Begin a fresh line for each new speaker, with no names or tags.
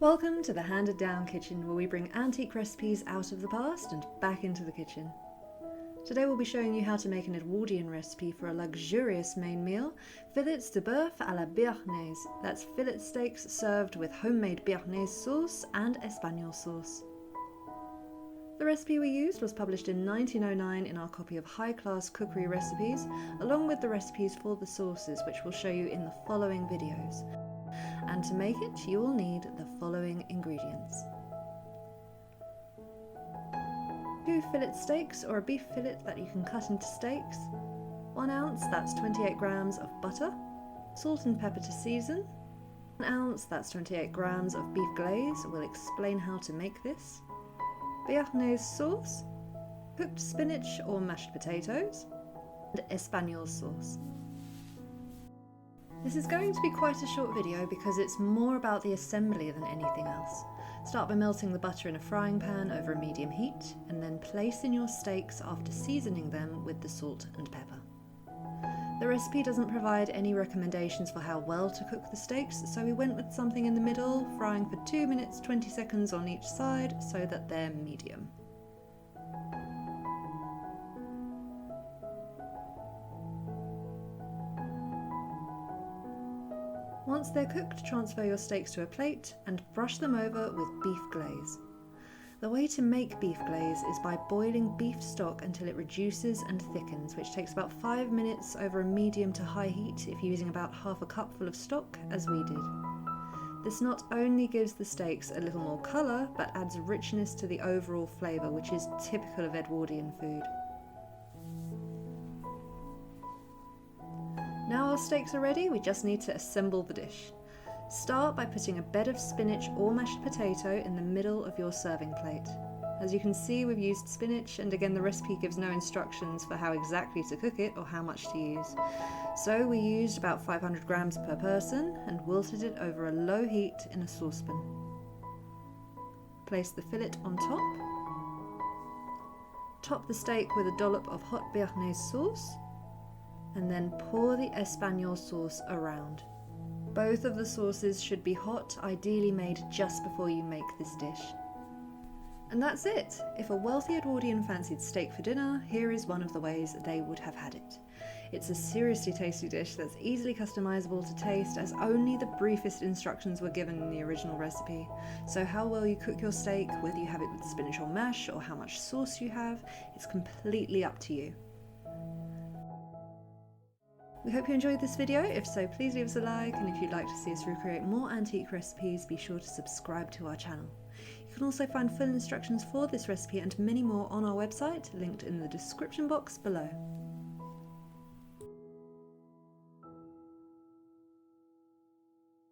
Welcome to the Handed Down Kitchen, where we bring antique recipes out of the past and back into the kitchen. Today we'll be showing you how to make an Edwardian recipe for a luxurious main meal, Filets de Bœuf à la Béarnaise. That's fillet steaks served with homemade Béarnaise sauce and Espagnole sauce. The recipe we used was published in 1909 in our copy of High Class Cookery Recipes, along with the recipes for the sauces, which we'll show you in the following videos. And to make it, you will need the following ingredients. 2 fillet steaks or a beef fillet that you can cut into steaks, 1 ounce, that's 28 grams of butter, salt and pepper to season, 1 ounce, that's 28 grams of beef glaze, we'll explain how to make this, Béarnaise sauce, cooked spinach or mashed potatoes, and Espagnole sauce. This is going to be quite a short video because it's more about the assembly than anything else. Start by melting the butter in a frying pan over a medium heat, and then place in your steaks after seasoning them with the salt and pepper. The recipe doesn't provide any recommendations for how well to cook the steaks, so we went with something in the middle, frying for 2 minutes 20 seconds on each side so that they're medium. Once they're cooked, transfer your steaks to a plate and brush them over with beef glaze. The way to make beef glaze is by boiling beef stock until it reduces and thickens, which takes about 5 minutes over a medium to high heat if you're using about half a cupful of stock, as we did. This not only gives the steaks a little more colour, but adds richness to the overall flavour, which is typical of Edwardian food. Now our steaks are ready, we just need to assemble the dish. Start by putting a bed of spinach or mashed potato in the middle of your serving plate. As you can see, we've used spinach, and again the recipe gives no instructions for how exactly to cook it or how much to use. So we used about 500 grams per person and wilted it over a low heat in a saucepan. Place the fillet on top. Top the steak with a dollop of hot Béarnaise sauce, and then pour the Espagnole sauce around. Both of the sauces should be hot, ideally made just before you make this dish. And that's it! If a wealthy Edwardian fancied steak for dinner, here is one of the ways they would have had it. It's a seriously tasty dish that's easily customizable to taste, as only the briefest instructions were given in the original recipe. So how well you cook your steak, whether you have it with spinach or mash, or how much sauce you have, it's completely up to you. We hope you enjoyed this video. If so, please leave us a like, and if you'd like to see us recreate more antique recipes, be sure to subscribe to our channel. You can also find full instructions for this recipe and many more on our website, linked in the description box below.